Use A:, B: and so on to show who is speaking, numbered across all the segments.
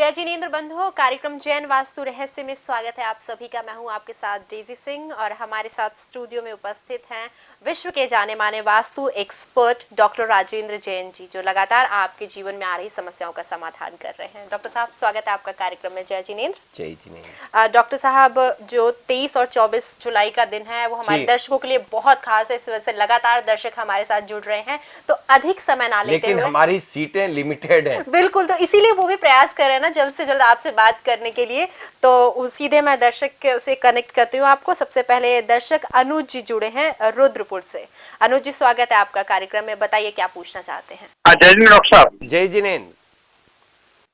A: जय जिनेंद्र बंधुओं, कार्यक्रम जैन वास्तु रहस्य में स्वागत है आप सभी का। मैं हूं आपके साथ डेजी सिंह और हमारे साथ स्टूडियो में उपस्थित हैं विश्व के जाने माने वास्तु एक्सपर्ट डॉक्टर राजेंद्र जैन जी, जो लगातार आपके जीवन में आ रही समस्याओं का समाधान कर रहे हैं। डॉक्टर साहब, स्वागत है आपका कार्यक्रम में। जय जिनेंद्र।
B: जय जिनेंद्र।
A: डॉक्टर साहब, जो 23 और 24 जुलाई का दिन है वो हमारे दर्शकों के लिए बहुत खास है, इस वजह से लगातार दर्शक हमारे साथ जुड़ रहे हैं, तो अधिक समय ना लेते हुए,
B: लेकिन हमारी सीटें लिमिटेड हैं।
A: बिल्कुल, तो इसीलिए वो भी प्रयास कर रहे हैं ना जल्द से जल्द आपसे बात करने के लिए। तो सीधे मैं दर्शक से कनेक्ट करती हूँ आपको। सबसे पहले दर्शक अनुज जी जुड़े हैं रुद्रपुर से। अनुज जी, स्वागत है आपका कार्यक्रम में, बताइए क्या पूछना चाहते हैं।
C: जय जिनेंद्र डॉक्टर साहब।
B: जय जिनेंद्र।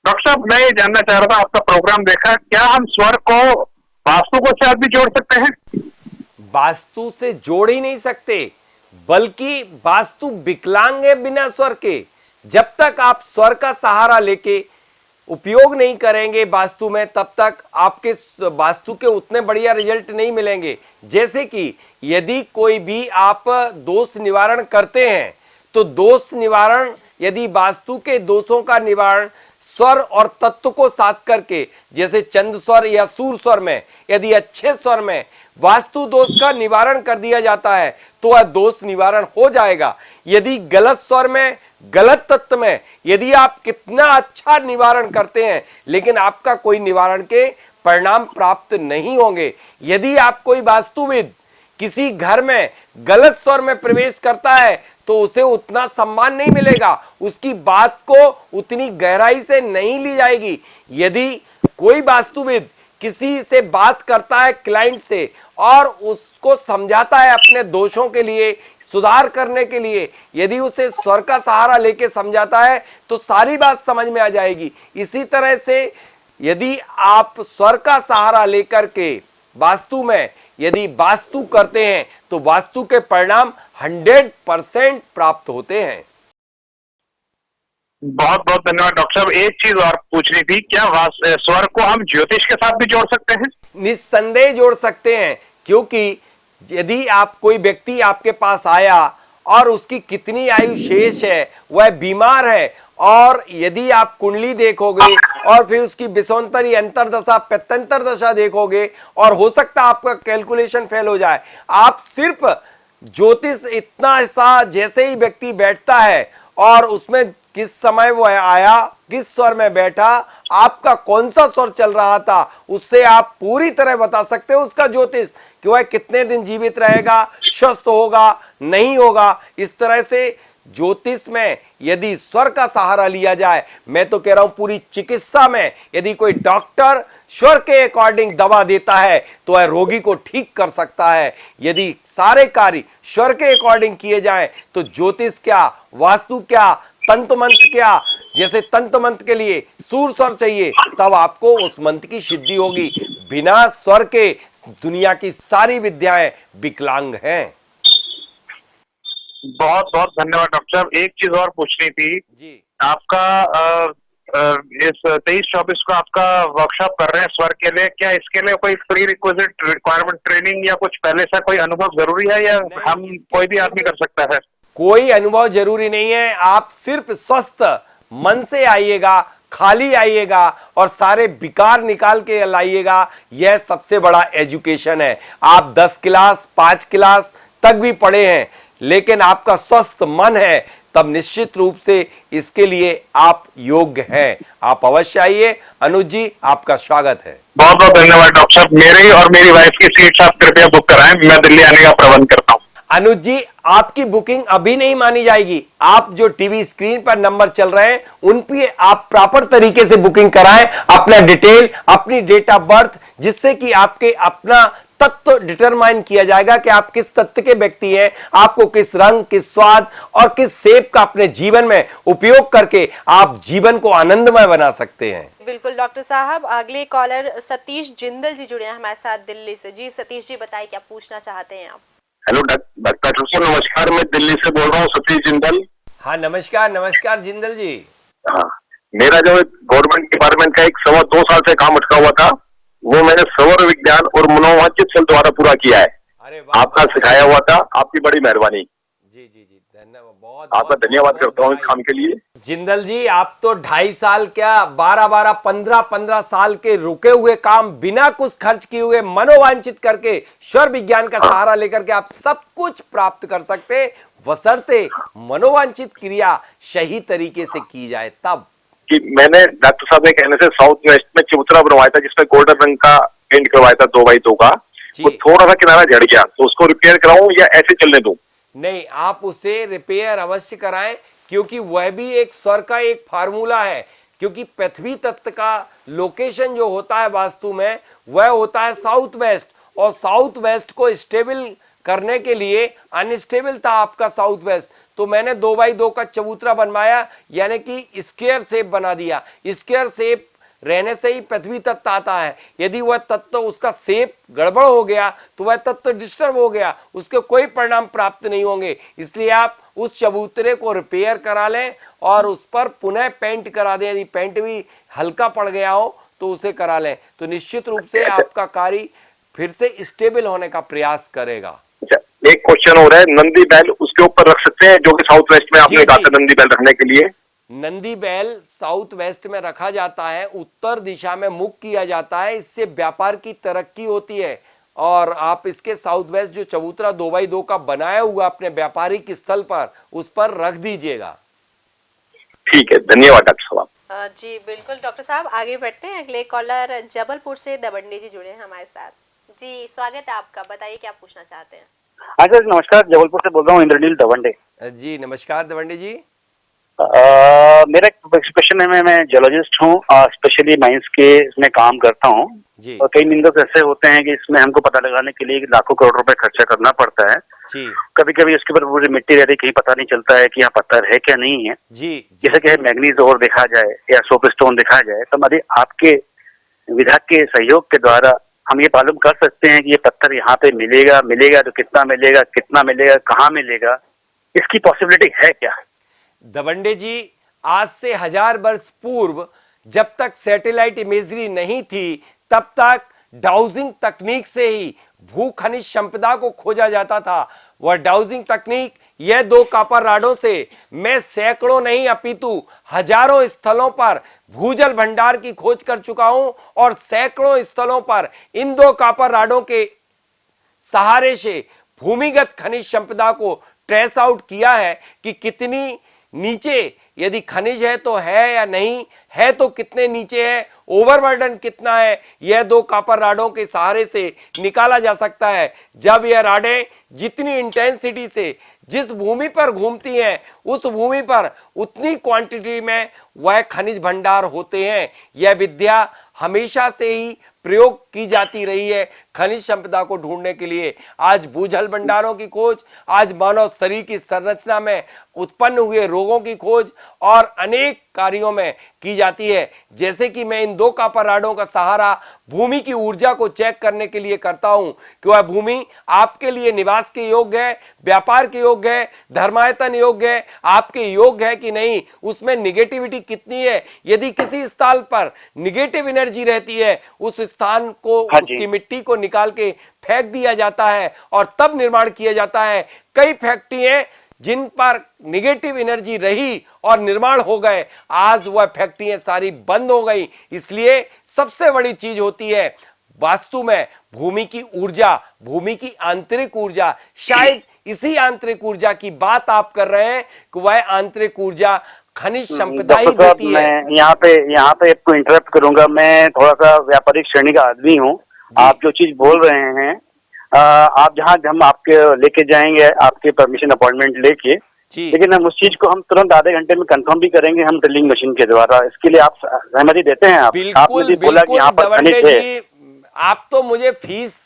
C: डॉक्टर साहब, मैं ये जानना चाह रहा था, आपका प्रोग्राम देखा, क्या हम स्वर को वास्तु को साथ भी जोड़ सकते हैं?
B: वास्तु से जोड़ ही नहीं सकते, बल्कि वास्तु विकलांग है बिना स्वर के। जब तक आप स्वर का सहारा लेके उपयोग नहीं करेंगे वास्तु में, तब तक आपके वास्तु के उतने बढ़िया रिजल्ट नहीं मिलेंगे। जैसे कि यदि कोई भी आप दोष निवारण करते हैं, तो दोष निवारण यदि वास्तु के दोषों का निवारण स्वर और तत्व को साथ करके, जैसे चंद स्वर या सूर स्वर में यदि अच्छे स्वर में वास्तु दोष का निवारण कर दिया जाता है तो वह दोष निवारण हो जाएगा। यदि गलत स्वर में, गलत तत्व में यदि आप कितना अच्छा निवारण करते हैं, लेकिन आपका कोई निवारण के परिणाम प्राप्त नहीं होंगे। यदि आप कोई वास्तुविद किसी घर में गलत स्वर में प्रवेश करता है तो उसे उतना सम्मान नहीं मिलेगा, उसकी बात को उतनी गहराई से नहीं ली जाएगी। यदि कोई वास्तुविद किसी से बात करता है, क्लाइंट से, और उसको समझाता है अपने दोषों के लिए, सुधार करने के लिए, यदि उसे स्वर का सहारा लेके समझाता है तो सारी बात समझ में आ जाएगी। इसी तरह से यदि आप स्वर का सहारा लेकर के वास्तु में यदि वास्तु करते हैं तो वास्तु के परिणाम 100% प्राप्त होते हैं।
C: बहुत बहुत धन्यवाद डॉक्टर साहब। एक चीज और पूछनी थी, क्या स्वर को हम ज्योतिष के साथ भी जोड़ सकते हैं?
B: निस्संदेह जोड़ सकते हैं, क्योंकि यदि आप कोई व्यक्ति आपके पास आया और उसकी कितनी आयु शेष है, वह बीमार है, और यदि आप कुंडली देखोगे और फिर उसकी विषांतरी अंतरदशा प्रत्यंतर दशा देखोगे, और हो सकता है आपका कैलकुलेशन फेल हो जाए। आप सिर्फ ज्योतिष इतना सा, जैसे ही व्यक्ति बैठता है और उसमें किस समय वो आया, किस स्वर में बैठा, आपका कौन सा स्वर चल रहा था, उससे आप पूरी तरह बता सकते हो उसका ज्योतिष कि वह कितने दिन जीवित रहेगा, स्वस्थ होगा, नहीं होगा। इस तरह से ज्योतिष में यदि स्वर का सहारा लिया जाए, मैं तो कह रहा हूं पूरी चिकित्सा में यदि कोई डॉक्टर स्वर के अकॉर्डिंग दवा देता है तो वह रोगी को ठीक कर सकता है। यदि सारे कार्य स्वर के अकॉर्डिंग किए जाएं तो ज्योतिष क्या, वास्तु क्या, तंत्र मंत्र क्या, जैसे तंत्र मंत्र के लिए सूर स्वर चाहिए, तब आपको उस मंत्र की सिद्धि होगी। बिना स्वर के दुनिया की सारी विद्याएं विकलांग हैं।
C: बहुत बहुत धन्यवाद डॉक्टर साहब। एक चीज और पूछनी थी
B: जी।
C: आपका इस 23-24 को आपका वर्कशॉप कर रहे हैं स्वर के लिए, क्या इसके लिए कोई प्री रिक्विजिट रिक्वायरमेंट ट्रेनिंग या कुछ पहले से कोई अनुभव जरूरी है, या हम कोई भी आदमी कर सकता है?
B: कोई अनुभव जरूरी नहीं है। आप सिर्फ स्वस्थ मन से आइएगा, खाली आइएगा और सारे विकार निकाल के लाइएगा। यह सबसे बड़ा एजुकेशन है। आप 10 क्लास 5 क्लास तक भी पढ़े हैं, लेकिन आपका स्वस्थ मन है, तब निश्चित रूप से इसके लिए आप योग्य हैं। आप अवश्य आइए। अनुज जी, आपका स्वागत है।
C: बहुत बहुत धन्यवाद डॉक्टर साहब। मेरी और मेरी वाइफ की सीट आप कृपया बुक कराएं, मैं दिल्ली आने का प्रबंध करता हूँ।
B: अनुज जी, आपकी बुकिंग अभी नहीं मानी जाएगी। आप जो टीवी स्क्रीन पर नंबर चल रहे हैं उन पे आप प्रॉपर तरीके से बुकिंग कराएं, अपना डिटेल, अपनी डेट ऑफ बर्थ, जिससे कि आपके अपना तत्व डिटरमाइन किया जाएगा कि आप किस तत्व के व्यक्ति हैं, आपको किस रंग, किस स्वाद और किस शेप का अपने जीवन में उपयोग करके आप जीवन को आनंदमय बना सकते हैं।
A: बिल्कुल डॉक्टर साहब, अगले कॉलर सतीश जिंदल जी जुड़े हैं हमारे साथ दिल्ली से। जी सतीश जी, बताइए क्या पूछना चाहते हैं आप।
C: हेलो डॉक्टर साहब, नमस्कार। मैं दिल्ली से बोल रहा हूँ, सतीश जिंदल।
B: हाँ नमस्कार। नमस्कार जिंदल जी।
C: हाँ, मेरा जो गवर्नमेंट डिपार्टमेंट का एक 2.25 साल से काम अटका हुआ था, वो मैंने सौर विज्ञान और मनोवांचित से द्वारा पूरा किया है।
B: अरे वाह,
C: आपका सिखाया हुआ था, आपकी बड़ी मेहरबानी।
B: जी जी जी, धन्यवाद। बहुत
C: आपका धन्यवाद करता हूँ इस काम के लिए।
B: जिंदल जी, आप तो 2.5 साल क्या 12-12, 15-15 साल के रुके हुए काम बिना कुछ खर्च किए हुए मनोवांछित करके स्वर विज्ञान का सहारा लेकर के आप सब कुछ प्राप्त कर सकते, बशर्ते मनोवांछित क्रिया सही तरीके से की जाए तब।
D: कि मैंने डॉक्टर साहब के कहने से साउथ वेस्ट में चबूतरा बनवाया था जिसमें गोल्डन रंग का पेंट करवाया था 2x2 का, वो थोड़ा सा किनारा झड़ गया, तो उसको रिपेयर कराऊं या ऐसे चलने दूं?
B: नहीं, आप उसे रिपेयर अवश्य कराएं, क्योंकि वह भी एक स्वर का एक फार्मूला है। क्योंकि पृथ्वी तत्व का लोकेशन जो होता है वास्तु में वह होता है साउथ वेस्ट, और साउथ वेस्ट को स्टेबल करने के लिए अनस्टेबल था आपका साउथ वेस्ट, तो मैंने 2x2 का चबूतरा बनवाया, यानी कि स्क्वायर शेप बना दिया। स्क्वायर शेप रहने से ही पृथ्वी तत्व आता है। यदि वह तत्व उसका शेप गड़बड़ हो गया तो वह तत्व डिस्टर्ब हो गया, उसके कोई परिणाम प्राप्त नहीं होंगे। इसलिए आप उस चबूतरे को रिपेयर करा लें और उस पर पुनः पेंट करा दें। यदि पेंट भी हल्का पड़ गया हो तो उसे करा लें, तो निश्चित रूप से आपका कार्य फिर से स्टेबल होने का प्रयास करेगा।
D: एक क्वेश्चन हो रहा है, नंदी बैल उसके ऊपर रख सकते हैं, जो कि साउथ वेस्ट में आपने कहा था नंदी बैल रखने के लिए?
B: नंदी बैल साउथ वेस्ट में रखा जाता है, उत्तर दिशा में मुख किया जाता है, इससे व्यापार की तरक्की होती है। और आप इसके साउथ वेस्ट जो चबूतरा 2x2 का बनाया हुआ अपने व्यापारिक स्थल पर, उस पर रख दीजिएगा।
D: ठीक है, धन्यवाद डॉक्टर साहब।
A: जी बिल्कुल डॉक्टर साहब, आगे बढ़ते हैं। अगले कॉलर जबलपुर से दवंडी जी जुड़े हैं हमारे साथ। जी स्वागत है आपका, बताइए क्या पूछना चाहते हैं।
E: हाँ सर नमस्कार, जबलपुर से बोल रहा हूँ, इंद्रनील दवंडे।
B: जी नमस्कार दवंडी जी।
E: मेरा क्वेश्चन है, मैं जियोलॉजिस्ट हूँ, स्पेशली माइंस के इसमें काम करता हूँ। और कई मिनरल्स ऐसे होते हैं कि इसमें हमको पता लगाने के लिए लाखों करोड़ रुपए खर्चा करना पड़ता है।
B: जी।
E: कभी कभी उसके ऊपर पूरी मिट्टी रहती है, कहीं पता नहीं चलता है कि यहाँ पत्थर है क्या नहीं है।
B: जी।
E: जैसे कि मैग्नीज और देखा जाए या सोप स्टोन देखा जाए, तो यदि आपके विभाग के सहयोग के द्वारा हम ये मालूम कर सकते हैं कि ये पत्थर यहाँ पे मिलेगा तो कितना मिलेगा, कहाँ मिलेगा, इसकी पॉसिबिलिटी है क्या?
B: दवंडे जी, आज से 1000 वर्ष पूर्व जब तक सैटेलाइट इमेजरी नहीं थी, तब तक डाउजिंग तकनीक से ही भू खनिज संपदा को खोजा जाता था। वह डाउजिंग तकनीक यह 2 कॉपर राडों से मैं सैकड़ों नहीं अपितु हजारों स्थलों पर भूजल भंडार की खोज कर चुका हूं, और सैकड़ों स्थलों पर इन 2 कॉपर राडों के सहारे से भूमिगत खनिज संपदा को ट्रेस आउट किया है कि कितनी नीचे यदि खनिज है तो है या नहीं है, तो कितने नीचे है, ओवरबर्डन कितना है, यह 2 कॉपर राडों के सहारे से निकाला जा सकता है। जब यह राडें जितनी इंटेंसिटी से जिस भूमि पर घूमती हैं, उस भूमि पर उतनी क्वांटिटी में वह खनिज भंडार होते हैं। यह विद्या हमेशा से ही प्रयोग की जाती रही है खनिज संपदा को ढूंढने के लिए। आज भूजल भंडारों की खोज, आज मानव शरीर की संरचना में उत्पन्न हुए रोगों की खोज और अनेक कार्यों में की जाती है। जैसे कि मैं इन 2 कॉपर राडों का सहारा भूमि की ऊर्जा को चेक करने के लिए करता हूं कि वह भूमि आपके लिए निवास के योग्य है, व्यापार के योग्य है, धर्मायतन योग्य है, आपके योग्य है कि नहीं, उसमें निगेटिविटी कितनी है। यदि किसी स्थान पर निगेटिव एनर्जी रहती है, उस स्थान को, उसकी मिट्टी को निकाल के फेंक दिया जाता है और तब निर्माण किया जाता है। कई फैक्ट्रियां जिन पर निगेटिव एनर्जी रही और निर्माण हो गए, आज वह फैक्ट्रियां सारी बंद हो गई। इसलिए सबसे बड़ी चीज होती है वास्तु में भूमि की ऊर्जा, भूमि की आंतरिक ऊर्जा। शायद इसी आंतरिक ऊर्जा की बात आप कर रहे हैं कि वह आंतरिक ऊर्जा खनिज संपदा ही देती है।
E: मैं यहाँ पे आपको इंटरप्ट करूंगा, मैं थोड़ा सा व्यापारिक श्रेणी का आदमी हूँ। आप जो चीज बोल रहे हैं, आप जहाँ हम आपके लेके जाएंगे, आपके परमिशन अपॉइंटमेंट लेके, लेकिन हम उस चीज को हम तुरंत आधे घंटे में कंफर्म भी करेंगे हम ड्रिलिंग मशीन के द्वारा। इसके लिए आप सहमति देते हैं?
B: बिल्कुल,
E: आपने बोला कि यहाँ पर खनिज है।
B: आप तो मुझे फीस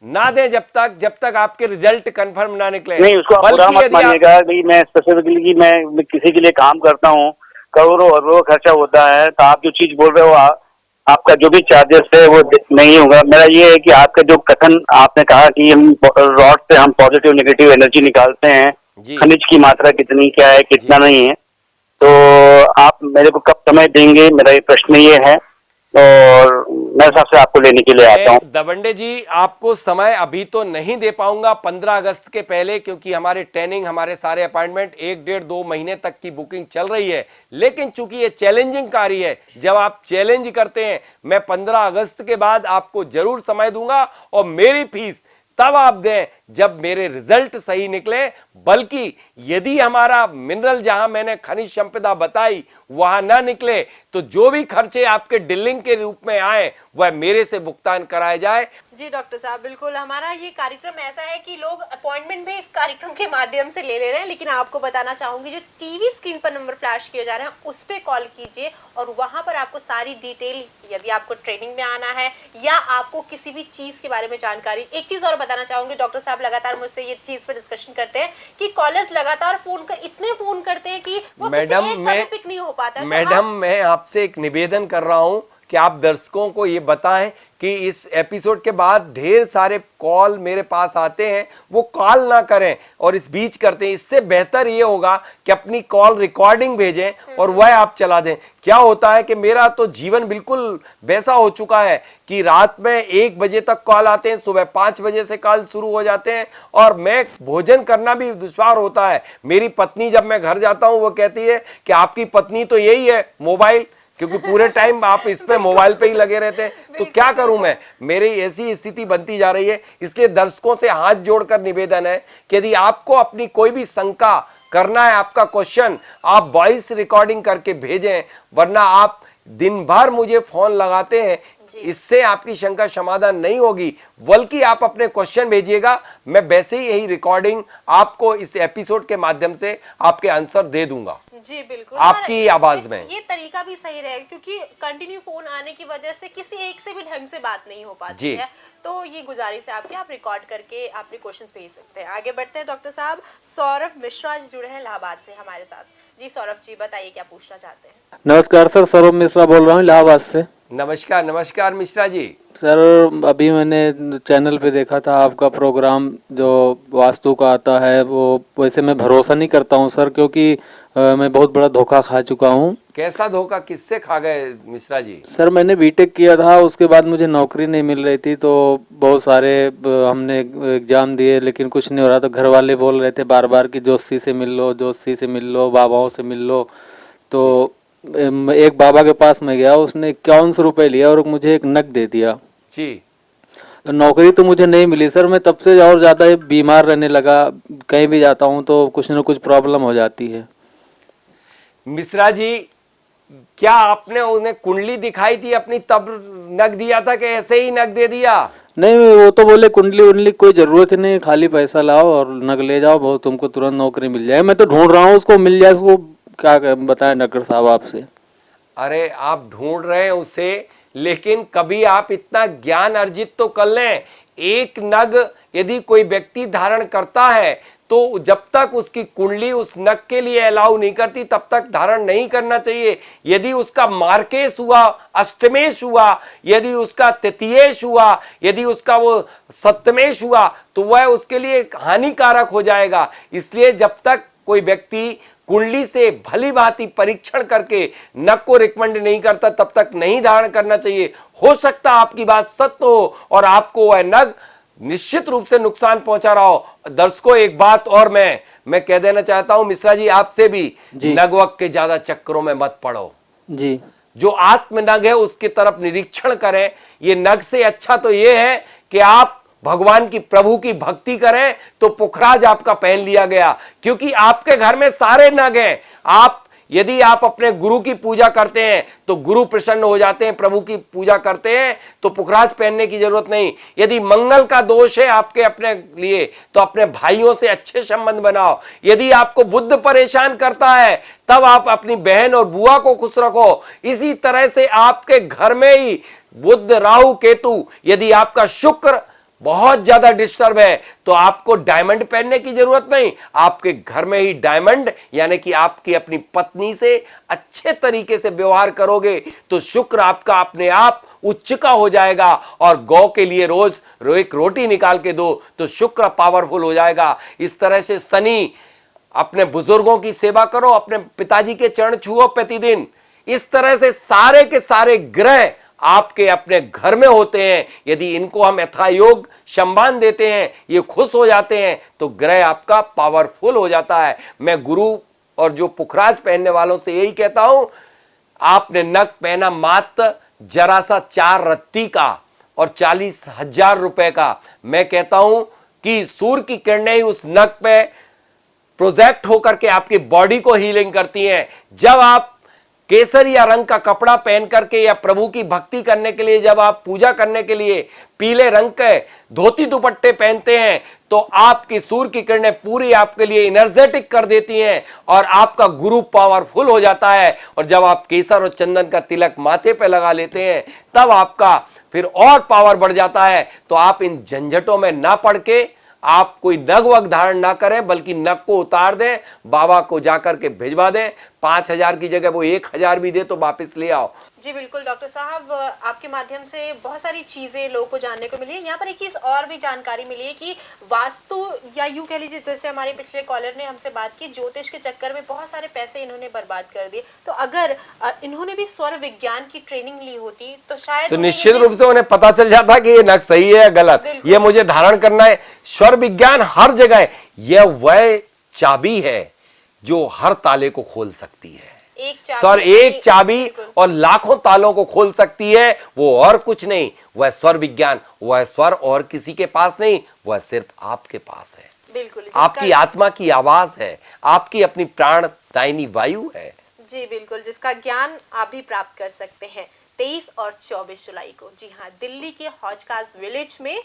B: ना दें जब तक आपके रिजल्ट कंफर्म ना निकले।
E: नहीं, उसको आप बुरा मत मानिएगा। मैं स्पेसिफिकली मैं किसी के लिए काम करता हूँ, करोड़ों अरबों खर्चा होता है, तो आप जो चीज बोल रहे हो, आपका जो भी चार्जेस है वो नहीं होगा। मेरा ये है कि आपका जो कथन आपने कहा कि हम रॉड से हम पॉजिटिव नेगेटिव एनर्जी निकालते हैं, खनिज की मात्रा कितनी क्या है, कितना नहीं है, तो आप मेरे को कब समय देंगे, मेरा ये प्रश्न ये है। और मैं सबसे आपको लेने के लिए आता हूँ।
B: दबंडे जी, आपको समय अभी तो नहीं दे पाऊंगा 15 अगस्त के पहले, क्योंकि हमारे ट्रेनिंग, हमारे सारे अपॉइंटमेंट 1-1.5-2 महीने तक की बुकिंग चल रही है। लेकिन चूंकि ये चैलेंजिंग कार्य है, जब आप चैलेंज करते हैं, मैं 15 अगस्त के बाद आपको जरूर समय दूंगा और मेरी फीस तब आप दें जब मेरे रिजल्ट सही निकले। बल्कि यदि हमारा मिनरल, जहां मैंने खनिज संपदा बताई, वहां ना निकले तो जो भी खर्चे आपके डिलिंग के रूप में आए वह मेरे से भुगतान कराए जाए।
A: जी डॉक्टर साहब, बिल्कुल हमारा ये कार्यक्रम ऐसा है कि लोग अपॉइंटमेंट भी इस कार्यक्रम के माध्यम से ले रहे हैं, लेकिन आपको बताना चाहूंगी जो टीवी स्क्रीन पर नंबर फ्लैश किए जा रहे हैं उस पर कॉल कीजिए और वहां पर आपको सारी डिटेल, यदि आपको ट्रेनिंग में आना है या आपको किसी भी चीज के बारे में जानकारी। एक चीज और बताना चाहूंगी, डॉक्टर साहब लगातार मुझसे ये चीज पर डिस्कशन करते हैं कि कॉलर्स लगातार इतने फोन करते हैं कि वो
B: मैडम,
A: किसी एक का भी पिक नहीं हो पाता।
B: मैडम, मैं आपसे एक निवेदन कर रहा हूं कि आप दर्शकों को ये बताएं कि इस एपिसोड के बाद ढेर सारे कॉल मेरे पास आते हैं, वो कॉल ना करें और इस बीच करते हैं। इससे बेहतर ये होगा कि अपनी कॉल रिकॉर्डिंग भेजें और वह आप चला दें। क्या होता है कि मेरा तो जीवन बिल्कुल वैसा हो चुका है कि रात में 1 बजे तक कॉल आते हैं, सुबह 5 बजे से कॉल शुरू हो जाते हैं और मैं भोजन करना भी दुश्वार होता है। मेरी पत्नी, जब मैं घर जाता हूं, वो कहती है कि आपकी पत्नी तो यही है, मोबाइल, क्योंकि पूरे टाइम आप इस पे मोबाइल पे ही लगे रहते हैं। तो क्या करूं मैं, मेरी ऐसी स्थिति बनती जा रही है। इसलिए दर्शकों से हाथ जोड़कर निवेदन है कि यदि आपको अपनी कोई भी शंका करना है, आपका क्वेश्चन, आप वॉइस रिकॉर्डिंग करके भेजें, वरना आप दिन भर मुझे फोन लगाते हैं, इससे आपकी शंका समाधान नहीं होगी। बल्कि आप अपने क्वेश्चन भेजिएगा, मैं वैसे ही यही रिकॉर्डिंग आपको इस एपिसोड के माध्यम से आपके आंसर दे दूंगा।
A: जी बिल्कुल,
B: आपकी आवाज में।
A: ये तरीका भी सही रहेगा क्योंकि कंटिन्यू फोन आने की वजह से किसी एक से भी ढंग से बात नहीं हो पाती है। तो ये गुजारिश है आपकी, आप रिकॉर्ड करके अपने क्वेश्चंस भेज सकते हैं। आगे बढ़ते हैं डॉक्टर साहब। सौरभ मिश्रा जी जुड़े हैं इलाहाबाद से हमारे साथ। जी सौरभ जी, बताइए क्या पूछना चाहते हैं।
F: नमस्कार सर, सौरभ मिश्रा बोल रहा हूँ इलाहाबाद से।
B: नमस्कार। नमस्कार मिश्रा जी।
F: सर, अभी मैंने चैनल पे देखा था आपका प्रोग्राम जो वास्तु का आता है, वो वैसे मैं भरोसा नहीं करता हूँ सर, क्योंकि मैं बहुत बड़ा धोखा खा चुका हूँ।
B: कैसा धोखा, किससे खा गए मिश्रा जी?
F: सर, मैंने बीटेक किया था, उसके बाद मुझे नौकरी नहीं मिल रही थी, तो बहुत सारे हमने एग्जाम दिए लेकिन कुछ नहीं हो रहा। तो घर वाले बोल रहे थे बार बार कि ज्योतिषी से मिल लो, ज्योतिषी से मिल लो, बाबाओं से मिल लो। तो एक बाबा के पास मैं गया, उसने 51 रुपये लिया और मुझे एक नग दे दिया
B: जी।
F: तो नौकरी तो मुझे नहीं मिली सर। मैं तब से और ज़्यादा बीमार रहने लगा, कहीं भी जाता हूँ तो कुछ न कुछ प्रॉब्लम हो जाती है।
B: मिश्रा जी, क्या आपने उन्हें कुंडली दिखाई थी अपनी तब नग दिया था कि ऐसे ही नग दे दिया?
F: नहीं, वो तो बोले कुंडली उंडली कोई जरूरत नहीं, खाली पैसा लाओ और नग ले जाओ, बहुत तुमको तुरंत नौकरी मिल जाए। मैं तो ढूंढ रहा हूँ उसको, मिल जाए उसको, क्या बताएं डॉक्टर साहब आपसे।
B: अरे आप ढूंढ रहे हैं उसे, लेकिन कभी आप इतना ज्ञान अर्जित तो कर लें। एक नग यदि कोई व्यक्ति धारण करता है तो जब तक उसकी कुंडली उस नग के लिए अलाउ नहीं करती तब तक धारण नहीं करना चाहिए। यदि उसका मार्केश हुआ, अष्टमेश हुआ, यदि उसका तृतीयेश हुआ, यदि उसका वो सप्तमेश हुआ, तो वह उसके लिए हानिकारक हो जाएगा। इसलिए जब तक कोई व्यक्ति कुंडली से भली भांति परीक्षण करके नग को रिकमेंड नहीं करता तब तक नहीं धारण करना चाहिए। हो सकता आपकी बात सत्य हो और आपको वह नग निश्चित रूप से नुकसान पहुंचा रहा हो। दर्शकों, एक बात और मैं कह देना चाहता हूं मिश्रा जी आपसे भी, नग वग के ज्यादा चक्करों में मत पड़ो
F: जी।
B: जो आत्म नग है उसकी तरफ निरीक्षण करें। ये नग से अच्छा तो ये है कि आप भगवान की, प्रभु की भक्ति करें तो पुखराज आपका पहन लिया गया, क्योंकि आपके घर में सारे नग हैं। यदि आप अपने गुरु की पूजा करते हैं तो गुरु प्रसन्न हो जाते हैं, प्रभु की पूजा करते हैं तो पुखराज पहनने की जरूरत नहीं। यदि मंगल का दोष है आपके अपने लिए तो अपने भाइयों से अच्छे संबंध बनाओ। यदि आपको बुध परेशान करता है तब आप अपनी बहन और बुआ को खुश रखो। इसी तरह से आपके घर में ही बुध, राहु, केतु, यदि आपका शुक्र बहुत ज्यादा डिस्टर्ब है तो आपको डायमंड पहनने की जरूरत नहीं। आपके घर में ही डायमंड, यानी कि आपकी अपनी पत्नी से अच्छे तरीके से व्यवहार करोगे तो शुक्र आपका अपने आप उच्च का हो जाएगा। और गौ के लिए रोज एक रोटी निकाल के दो तो शुक्र पावरफुल हो जाएगा। इस तरह से शनि, अपने बुजुर्गों की सेवा करो, अपने पिताजी के चरण छुओ प्रतिदिन। इस तरह से सारे के सारे ग्रह आपके अपने घर में होते हैं, यदि इनको हम यथायोग सम्मान देते हैं, ये खुश हो जाते हैं, तो ग्रह आपका पावरफुल हो जाता है। मैं गुरु और जो पुखराज पहनने वालों से यही कहता हूं, आपने नग पहना मात्र जरा सा 4 रत्ती का और 40,000 रुपए का, मैं कहता हूं कि सूर्य की किरणें ही उस नग पे प्रोजेक्ट होकर के आपकी बॉडी को हीलिंग करती हैं। जब आप केसरिया रंग का कपड़ा पहन करके या प्रभु की भक्ति करने के लिए, जब आप पूजा करने के लिए पीले रंग के धोती दुपट्टे पहनते हैं, तो आपकी सूर्य की किरणें पूरी आपके लिए एनर्जेटिक कर देती हैं और आपका गुरु पावरफुल हो जाता है। और जब आप केसर और चंदन का तिलक माथे पे लगा लेते हैं, तब आपका फिर और पावर बढ़ जाता है। तो आप इन झंझटों में ना पड़ के आप कोई नग वग धारण ना करें, बल्कि नग को उतार दें, बाबा को जाकर के भिजवा दें। 5,000 की जगह वो 1,000 भी दे तो वापस ले आओ।
A: जी बिल्कुल डॉक्टर साहब, आपके माध्यम से बहुत सारी चीजें लोगों को जानने को मिली है। यहाँ पर एक चीज और भी जानकारी मिली है कि वास्तु, या यूं कह लीजिए जैसे हमारे पिछले कॉलर ने हमसे बात की, ज्योतिष के चक्कर में बहुत सारे पैसे इन्होंने बर्बाद कर दिए। तो अगर इन्होंने भी स्वर विज्ञान की ट्रेनिंग ली होती तो शायद
B: तो निश्चित रूप से उन्हें पता चल जाता कि ये नग सही है या गलत, ये मुझे धारण करना है। स्वर विज्ञान हर जगह है। यह वह चाबी है जो हर ताले को खोल सकती है। एक चाबी और लाखों तालों को खोल सकती है, वो और कुछ नहीं, वह स्वर विज्ञान, वह स्वर और किसी के पास नहीं, वह सिर्फ आपके पास है।
A: बिल्कुल,
B: आपकी आत्मा की आवाज है, आपकी अपनी प्राणदायिनी वायु है।
A: जी बिल्कुल, जिसका ज्ञान आप भी प्राप्त कर सकते हैं। 23 और 24 जुलाई को, जी हाँ, दिल्ली के हौजखास विलेज में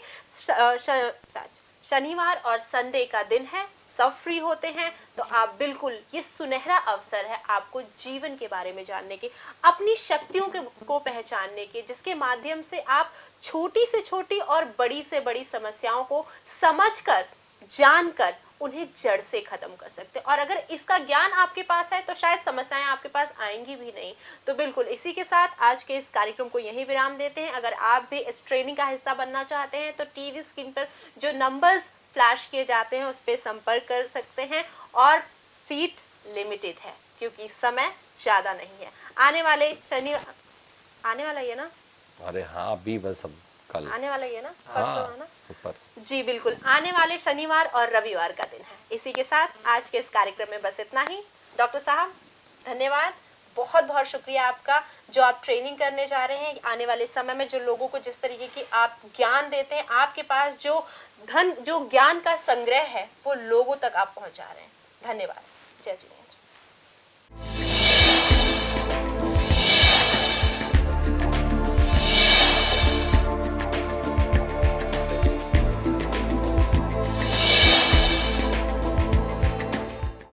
A: शनिवार और संडे का दिन है, सब फ्री होते हैं। तो आप बिल्कुल, ये सुनहरा अवसर है आपको जीवन के बारे में जानने की, अपनी शक्तियों को पहचानने की, जिसके माध्यम से आप छोटी से छोटी और बड़ी से बड़ी समस्याओं को समझकर, जानकर उन्हें जड़ से खत्म कर सकते हैं। और अगर इसका ज्ञान आपके पास है तो शायद समस्याएं आपके पास आएंगी भी नहीं। तो बिल्कुल, इसी के साथ आज के इस कार्यक्रम को यहीं विराम देते हैं। अगर आप भी इस ट्रेनिंग का हिस्सा बनना चाहते हैं तो टीवी स्क्रीन पर जो नंबर्स फ्लैश किए जाते हैं उस पर संपर्क कर सकते हैं। और सीट लिमिटेड है क्योंकि समय ज्यादा नहीं है। आने वाला ही है ना?
B: अरे हाँ, अभी बस अब कल
A: आने वाला ही है ना? परसों है ना?
B: परसों।
A: जी बिल्कुल, आने वाले शनिवार और रविवार का दिन है। इसी के साथ आज के इस कार्यक्रम में बस इतना ही। डॉक्टर साहब धन्यवाद, बहुत बहुत शुक्रिया आपका, जो आप ट्रेनिंग करने जा रहे हैं। आने वाले समय में जो लोगों को जिस तरीके की आप ज्ञान देते हैं, आपके पास जो धन, जो ज्ञान का संग्रह है, वो लोगों तक आप पहुंचा रहे हैं। धन्यवाद। जय जी।